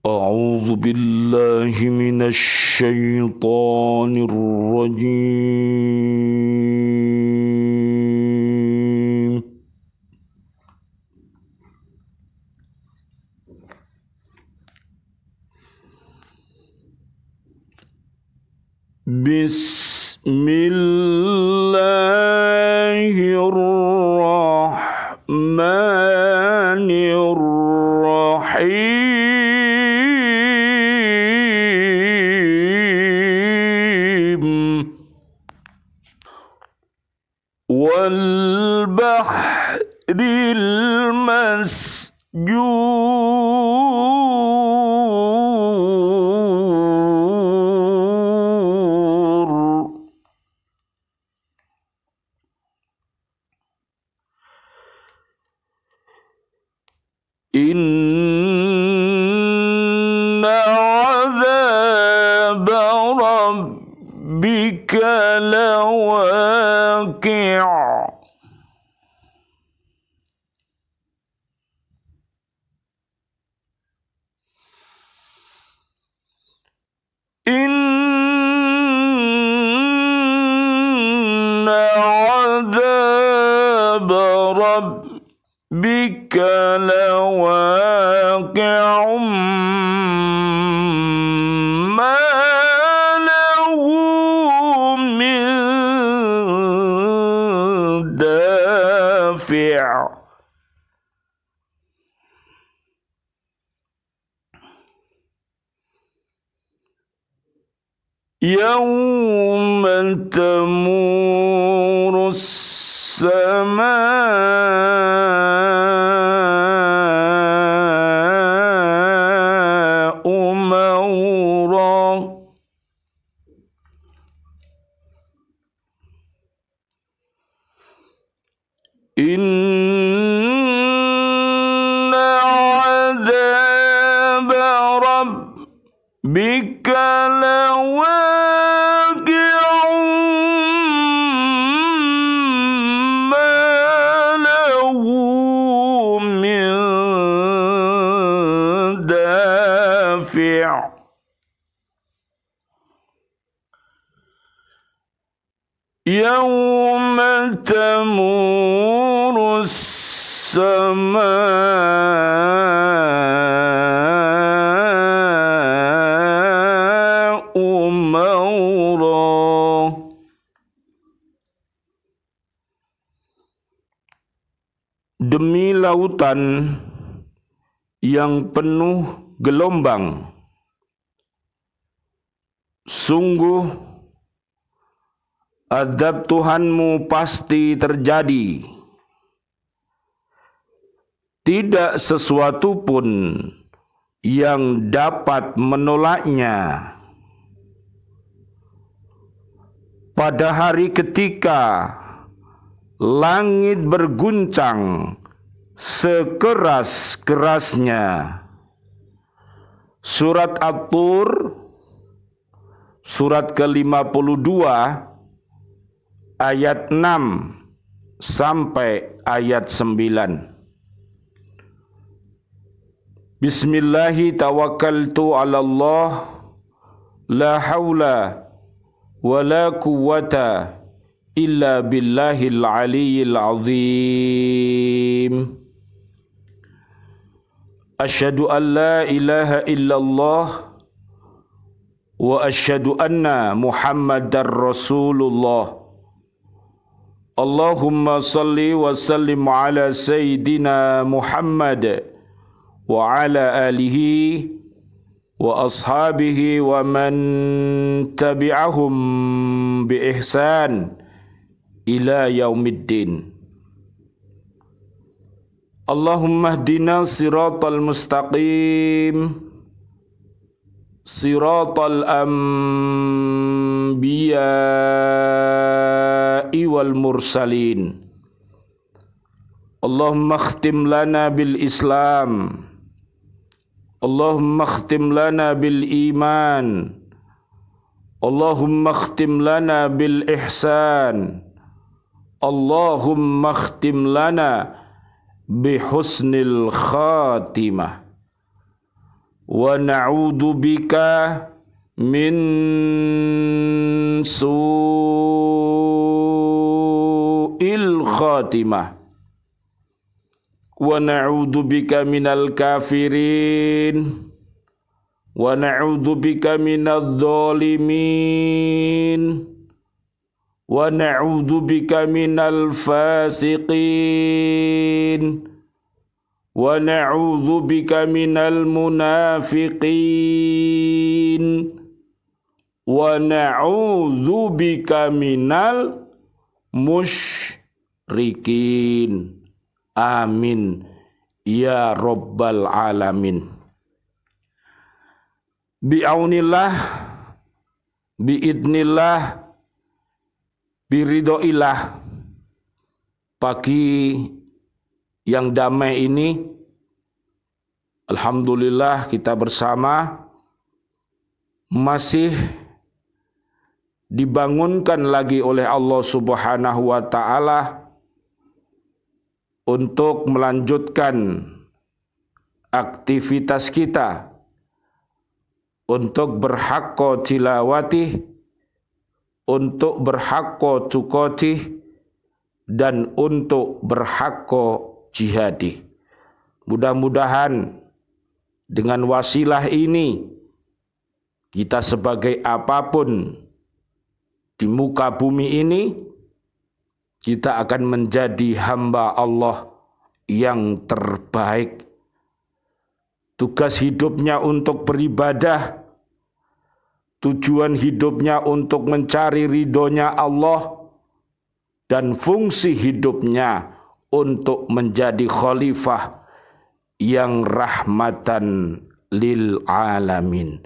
أعوذ بالله من الشيطان الرجيم. بسم الله الرحمن الرحيم. والبحر المسجور. إن عذاب ربك لواقع. إن عذاب ربك لواقع ما له من دافع. يوم تمور السماء مورا. إن عذاب ربك لواقع ما له من دافع. يوم تمور السماء مورا. Demi lautan yang penuh gelombang, sungguh azab Tuhanmu pasti terjadi. Tidak sesuatu pun yang dapat menolaknya. Pada hari ketika langit berguncang sekeras-kerasnya. Surat At-Tur, surat ke-52, ayat 6 sampai ayat 9. Bismillahi tawakkaltu ala Allah, la hawla wa la quwwata illa billahil aliyyil azim. Asyhadu an la ilaha illallah wa asyhadu anna Muhammadar Rasulullah. Allahumma salli wa sallim ala Sayyidina Muhammad wa ala alihi wa ashabihi wa man tabi'ahum bi ihsan ila yaumiddin. Allahumma hdina siratal mustaqim, siratal anbiya'i wal mursalin. Allahumma khtim lana bil Islam, Allahumma khtim lana bil iman, Allahumma khtim lana bil ihsan, Allahumma khtim lana bi husnil khatimah. wa na'udzu bika min su'il khatimah wa na'udzu bika minal kafirin wa na'udzu bika minadh dhalimin wa na'udzu bika minal fasiqin wa na'udzu bika minal munafiqin wa na'udzu bika minal musyrikin. Amin ya rabbal alamin. Bi'aunillah, biidnillah, biridhoillah, pagi yang damai ini, alhamdulillah kita bersama masih dibangunkan lagi oleh Allah Subhanahu wa ta'ala untuk melanjutkan aktivitas kita untuk berhaqqa tilawati, untuk berhaqqa tukoti, dan untuk berhaqqa jihadi. Mudah-mudahan dengan wasilah ini kita sebagai apapun di muka bumi ini, kita akan menjadi hamba Allah yang terbaik. Tugas hidupnya untuk beribadah, tujuan hidupnya untuk mencari ridhonya Allah, dan fungsi hidupnya untuk menjadi khalifah yang rahmatan lil alamin.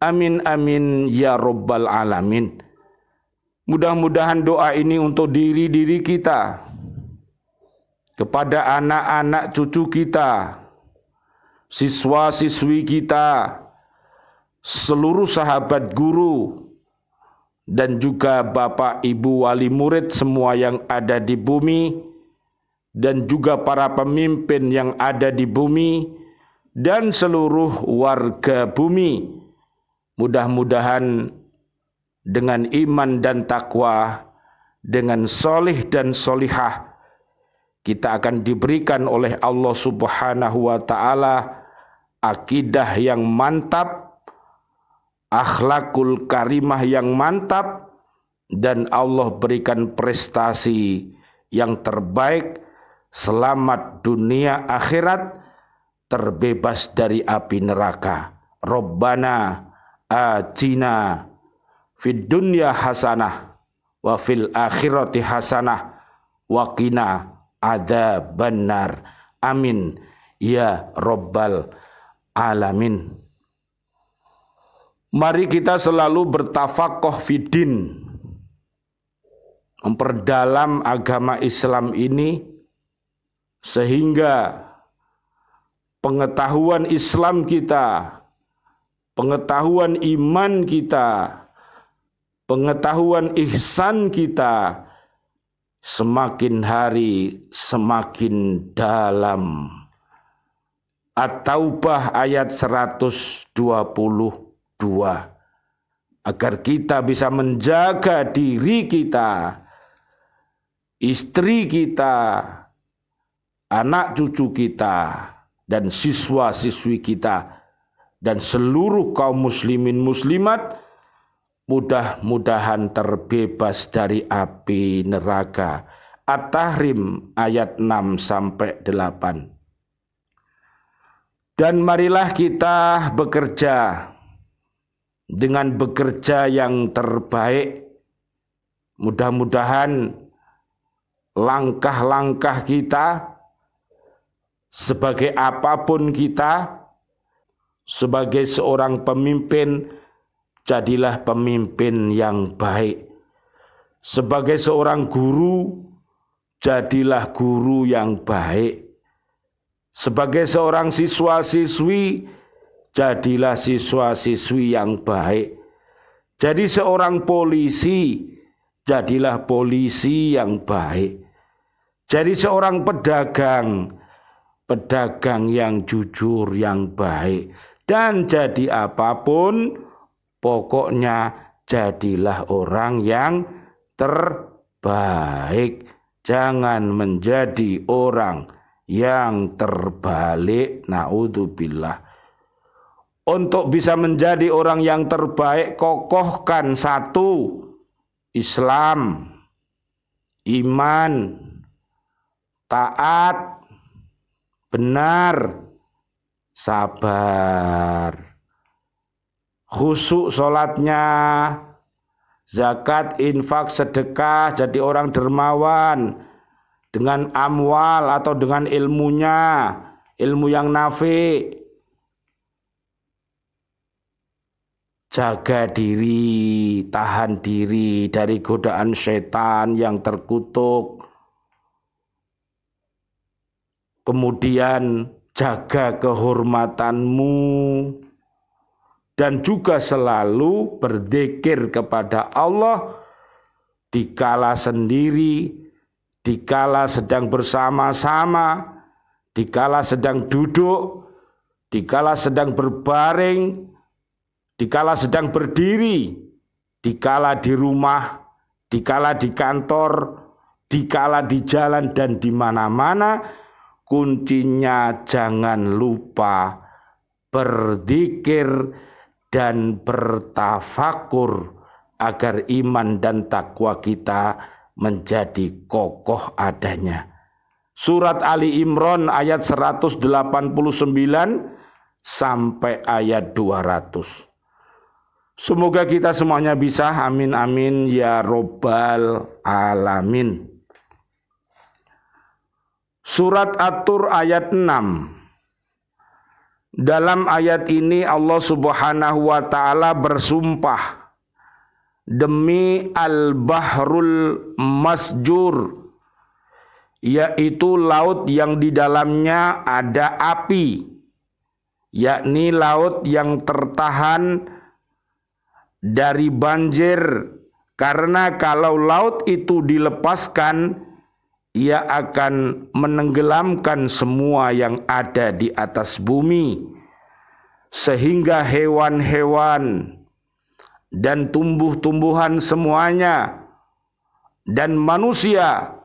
Amin amin ya rabbal alamin. Mudah-mudahan doa ini untuk diri kita, kepada anak-anak cucu kita, siswa-siswi kita, seluruh sahabat guru, dan juga bapak ibu wali murid semua yang ada di bumi, dan juga para pemimpin yang ada di bumi, dan seluruh warga bumi. Mudah-mudahan dengan iman dan takwa, dengan solih dan solihah, kita akan diberikan oleh Allah Subhanahu wa ta'ala akidah yang mantap, akhlakul karimah yang mantap, dan Allah berikan prestasi yang terbaik, selamat dunia akhirat, terbebas dari api neraka. Rabbana atina fid dunya hasanah wa fil akhirati hasanah wa qina adzabannar. Amin ya rabbal alamin. Mari kita selalu bertafaqquh fiddin, memperdalam agama Islam ini, sehingga pengetahuan Islam kita, pengetahuan iman kita, pengetahuan ihsan kita semakin hari semakin dalam. At-Taubah ayat 122, agar kita bisa menjaga diri kita, istri kita, anak cucu kita, dan siswa-siswi kita, dan seluruh kaum muslimin muslimat, mudah-mudahan terbebas dari api neraka. At-Tahrim ayat 6-8. Dan marilah kita bekerja dengan bekerja yang terbaik. Mudah-mudahan langkah-langkah kita, sebagai apapun kita, sebagai seorang pemimpin, jadilah pemimpin yang baik. Sebagai seorang guru, jadilah guru yang baik. Sebagai seorang siswa-siswi, jadilah siswa-siswi yang baik. Jadi seorang polisi, jadilah polisi yang baik. Jadi seorang pedagang, pedagang yang jujur, yang baik. Dan jadi apapun, pokoknya jadilah orang yang terbaik. Jangan menjadi orang yang terbalik. Naudzubillah. Untuk bisa menjadi orang yang terbaik, kokohkan satu, Islam, iman, taat, benar, sabar, khusyuk sholatnya, zakat, infak, sedekah, jadi orang dermawan dengan amwal atau dengan ilmunya, ilmu yang nafi. Jaga diri, tahan diri dari godaan setan yang terkutuk. Kemudian jaga kehormatanmu dan juga selalu berzikir kepada Allah dikala sendiri, dikala sedang bersama-sama, dikala sedang duduk, dikala sedang berbaring, dikala sedang berdiri, dikala di rumah, dikala di kantor, dikala di jalan dan di mana-mana. Kuncinya jangan lupa berzikir dan bertafakur agar iman dan takwa kita menjadi kokoh adanya. Surat Ali Imran ayat 189 sampai ayat 200. Semoga kita semuanya bisa, amin amin ya robbal alamin. Surat At-Tur ayat 6. Dalam ayat ini Allah Subhanahu wa taala bersumpah demi al-bahrul masjur, yaitu laut yang di dalamnya ada api, yakni laut yang tertahan dari banjir, karena kalau laut itu dilepaskan, ia akan menenggelamkan semua yang ada di atas bumi, sehingga hewan-hewan dan tumbuh-tumbuhan semuanya dan manusia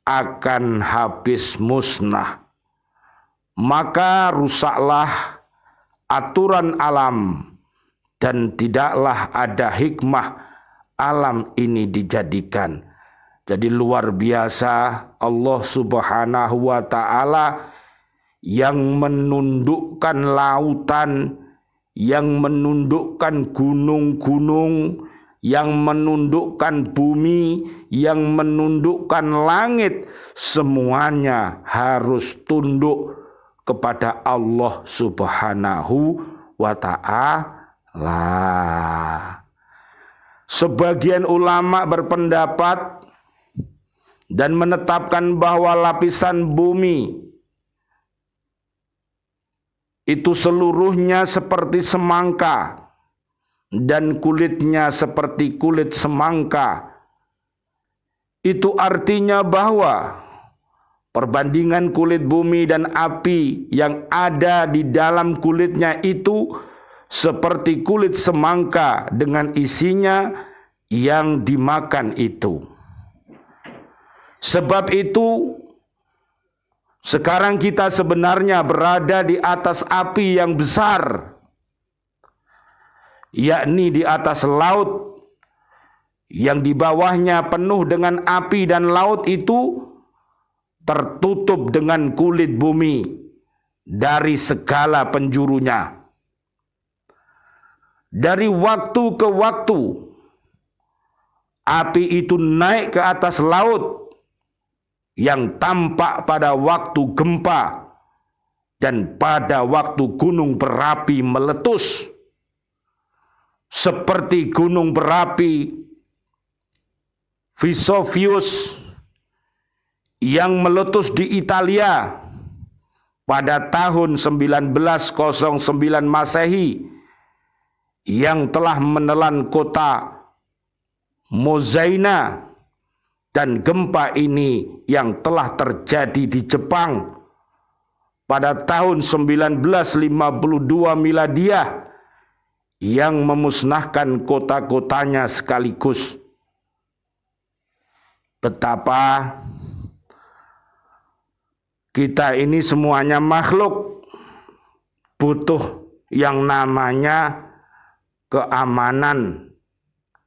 akan habis musnah. Maka rusaklah aturan alam, dan tidaklah ada hikmah alam ini dijadikan. Jadi luar biasa Allah Subhanahu wa taala yang menundukkan lautan, yang menundukkan gunung-gunung, yang menundukkan bumi, yang menundukkan langit. Semuanya harus tunduk kepada Allah Subhanahu wa ta'ala. Sebagian ulama berpendapat dan menetapkan bahwa lapisan bumi itu seluruhnya seperti semangka dan kulitnya seperti kulit semangka. Itu artinya bahwa perbandingan kulit bumi dan api yang ada di dalam kulitnya itu seperti kulit semangka dengan isinya yang dimakan itu. Sebab itu sekarang kita sebenarnya berada di atas api yang besar, yakni di atas laut yang di bawahnya penuh dengan api, dan laut itu tertutup dengan kulit bumi dari segala penjurunya. Dari waktu ke waktu api itu naik ke atas laut yang tampak pada waktu gempa dan pada waktu gunung berapi meletus, seperti gunung berapi Vesuvius yang meletus di Italia pada tahun 1909 Masehi, yang telah menelan kota Mozaina, dan gempa ini yang telah terjadi di Jepang pada tahun 1952 miladiah yang memusnahkan kota-kotanya sekaligus. Betapa kita ini semuanya makhluk butuh yang namanya keamanan.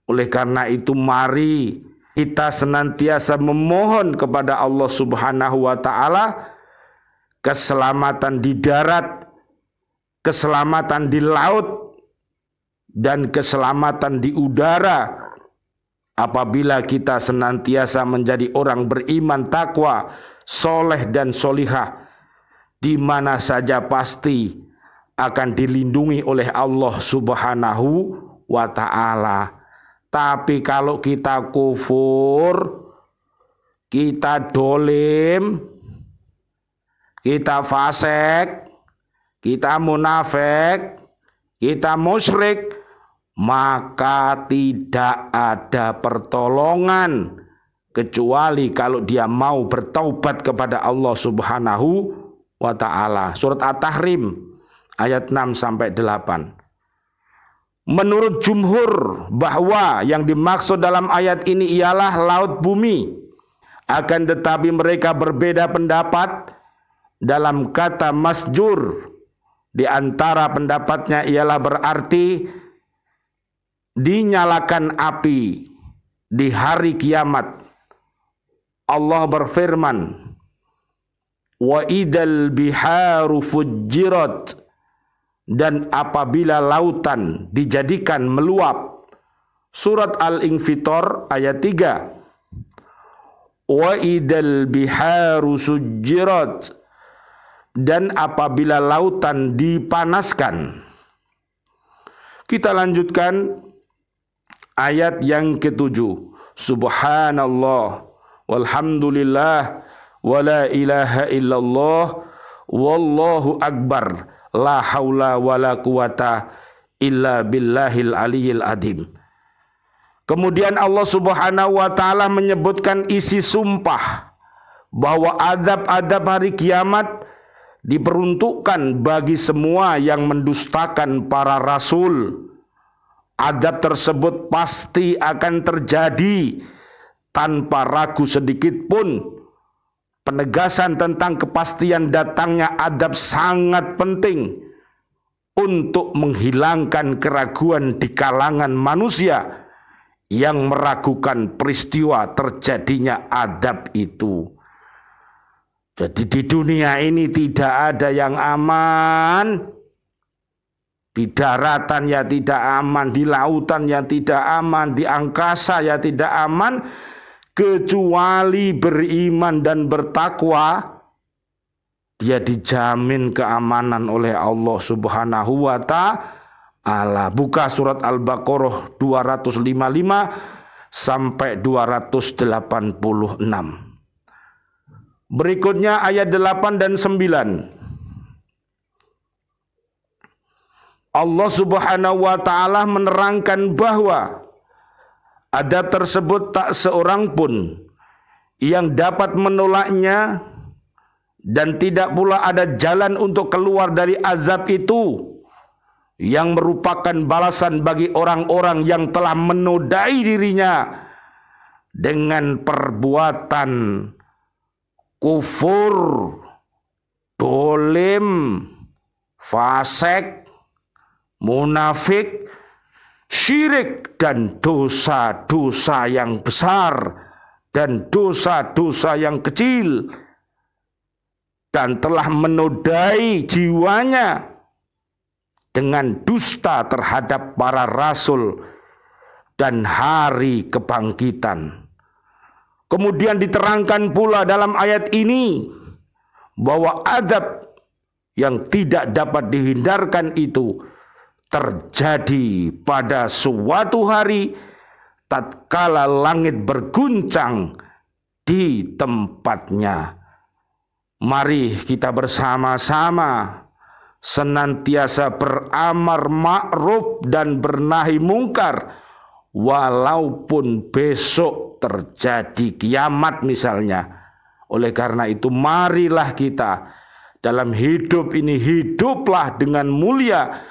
Oleh karena itu mari kita senantiasa memohon kepada Allah Subhanahu wa taala keselamatan di darat, keselamatan di laut, dan keselamatan di udara. Apabila kita senantiasa menjadi orang beriman, takwa, soleh dan solihah, di mana saja pasti akan dilindungi oleh Allah Subhanahu wa ta'ala. Tapi kalau kita kufur, kita dolim, kita fasik, kita munafik, kita musyrik, maka tidak ada pertolongan kecuali kalau dia mau bertaubat kepada Allah Subhanahu wa ta'ala. Surat At-Tahrim ayat 6 sampai 8. Menurut jumhur bahwa yang dimaksud dalam ayat ini ialah laut bumi. Akan tetapi mereka berbeda pendapat dalam kata masjur. Di antara pendapatnya ialah berarti dinyalakan api di hari kiamat. Allah berfirman, wa idal biharu fujjirat, dan apabila lautan dijadikan meluap. Surat Al-Infitor ayat 3. Wa idal biharu sujjirat, dan apabila lautan dipanaskan. Kita lanjutkan ayat yang ke-7. Subhanallah walhamdulillah wala ilaha illallah wallahu akbar la haula wala quwata illa billahil aliyil adim. Kemudian Allah Subhanahu wa taala menyebutkan isi sumpah bahwa adab-adab hari kiamat diperuntukkan bagi semua yang mendustakan para rasul. Adab tersebut pasti akan terjadi tanpa ragu sedikit pun. Penegasan tentang kepastian datangnya adab sangat penting untuk menghilangkan keraguan di kalangan manusia yang meragukan peristiwa terjadinya adab itu. Jadi di dunia ini tidak ada yang aman. Di daratan ya tidak aman, di lautan ya tidak aman, di angkasa ya tidak aman, kecuali beriman dan bertakwa. Dia dijamin keamanan oleh Allah Subhanahu wa ta'ala. Buka surat Al-Baqarah 255 sampai 286. Berikutnya ayat 8 dan 9. Allah Subhanahu wa ta'ala menerangkan bahwa adab tersebut tak seorang pun yang dapat menolaknya, dan tidak pula ada jalan untuk keluar dari azab itu, yang merupakan balasan bagi orang-orang yang telah menodai dirinya dengan perbuatan kufur, dolim, fasik, munafik, syirik, dan dosa-dosa yang besar dan dosa-dosa yang kecil, dan telah menodai jiwanya dengan dusta terhadap para rasul dan hari kebangkitan. Kemudian diterangkan pula dalam ayat ini bahwa adab yang tidak dapat dihindarkan itu terjadi pada suatu hari tatkala langit berguncang di tempatnya. Mari kita bersama-sama senantiasa beramar ma'ruf dan bernahi mungkar, walaupun besok terjadi kiamat misalnya. Oleh karena itu marilah kita dalam hidup ini hiduplah dengan mulia.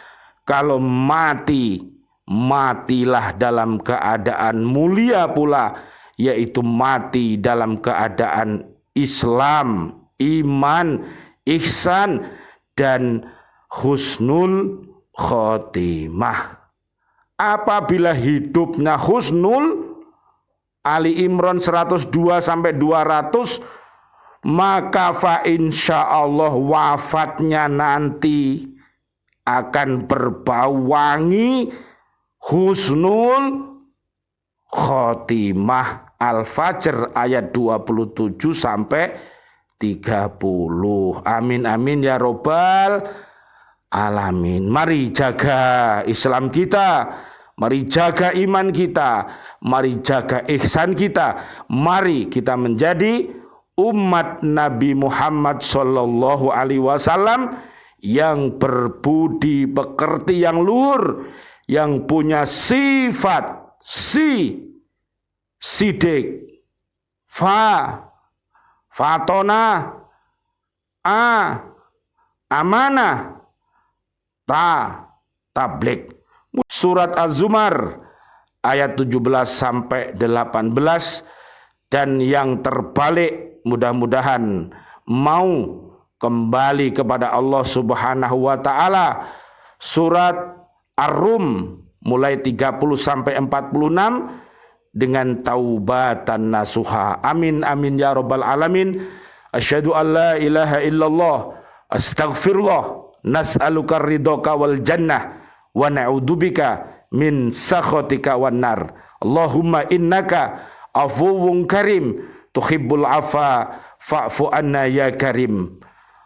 Kalau mati, matilah dalam keadaan mulia pula, yaitu mati dalam keadaan Islam, iman, ihsan, dan husnul khotimah. Apabila hidupnya husnul, Ali Imran 102 sampai 200, maka fa insyaallah wafatnya nanti akan berbau wangi husnul khotimah. Al-Fajr ayat 27 sampai 30. Amin amin ya robbal alamin. Mari jaga Islam kita, mari jaga iman kita, mari jaga ihsan kita. Mari kita menjadi umat Nabi Muhammad sallallahu alaihi wasallam yang berbudi pekerti yang luhur, yang punya sifat sidik, fatona, amanah, tablik. Surat Az-Zumar ayat 17 sampai 18. Dan yang terbalik, mudah-mudahan mau kembali kepada Allah Subhanahu wa taala. Surat Ar-Rum mulai 30 sampai 46 dengan taubatan nasuha. Amin amin ya rabbal alamin. Asyhadu an la ilaha illallah, astaghfirullah, nas'aluka ridhaka wal jannah wa na'udzubika min sakhatika wan nar. Allahumma innaka afuwwun karim tuhibbul afa fa'fu anna ya karim.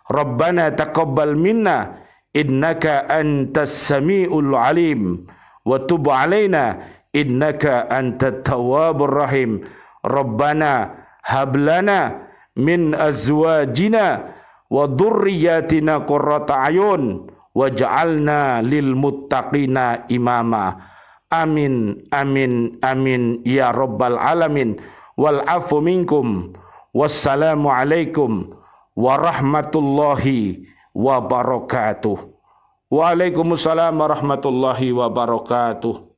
Rabbana taqabbal minna innaka antas samiul alim wa tub alaina innaka antat tawwabur rahim. Rabbana hab lana min azwajina wa dhurriyyatina qurrata ayun waj'alna lil muttaqina imama. Amin amin amin ya rabbal alamin. Wal afu minkum. Wassalamu alaikum warahmatullahi wabarakatuh. Waalaikumsalam warahmatullahi wabarakatuh.